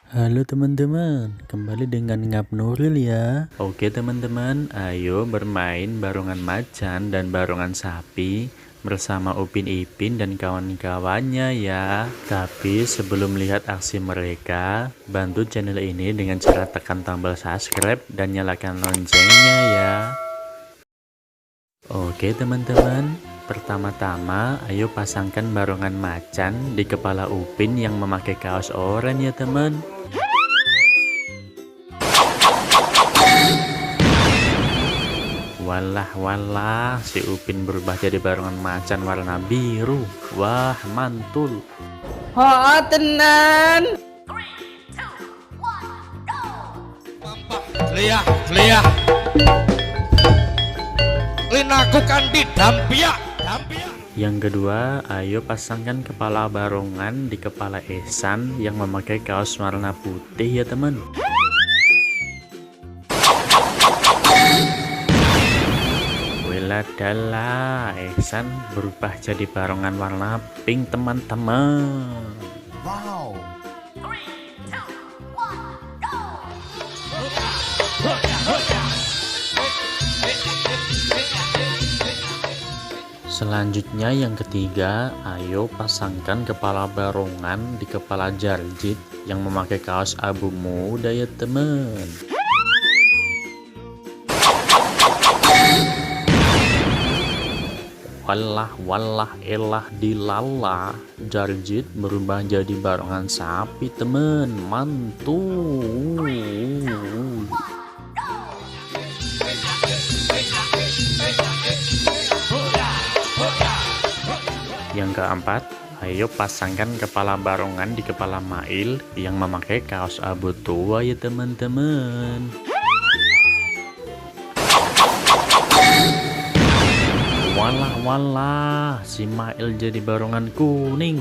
Halo teman-teman, kembali dengan Ngap Nuril ya. Oke teman-teman, ayo bermain barongan macan dan barongan sapi bersama Upin Ipin dan kawan-kawannya ya. Tapi sebelum lihat aksi mereka, bantu channel ini dengan cara tekan tombol subscribe dan nyalakan loncengnya ya. Oke teman-teman, pertama-tama ayo pasangkan barongan macan di kepala Upin yang memakai kaos oranye ya teman. Walah, si Upin berubah jadi barongan macan warna biru. Wah, mantul. Oh, tenan. Liah, liah. Linakukan di dampia. Yang kedua, ayo pasangkan kepala barongan di kepala Ehsan yang memakai kaos warna putih ya teman. Adalah Ehsan berubah jadi barongan warna pink teman-teman. Wow. Selanjutnya yang ketiga, ayo pasangkan kepala barongan di kepala Jarjit yang memakai kaos abu muda ya teman. Walah elah dilala, Jarjit berubah jadi barongan sapi temen, mantul. Yang keempat, ayo pasangkan kepala barongan di kepala Mail yang memakai kaos abu tua ya teman-teman. Walah, si Mail jadi barongan kuning.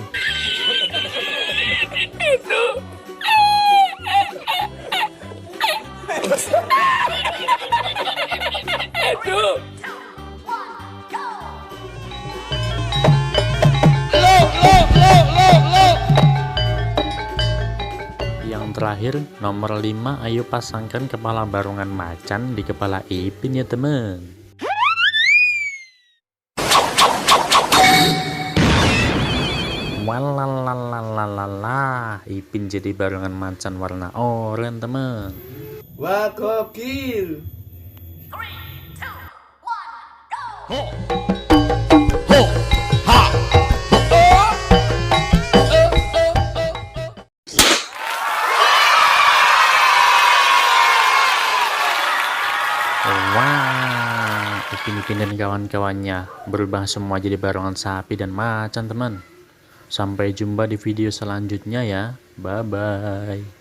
Yang terakhir, nomor 5, ayo pasangkan kepala barongan macan di kepala Ipin ya teman. Walalalalalala, Ipin jadi barongan macan warna oranye teman. Wah, gokil. Ho. Ho. Ha. Wah, Ipin dan kawan-kawannya berubah semua jadi barongan sapi dan macan teman. Sampai jumpa di video selanjutnya ya. Bye bye.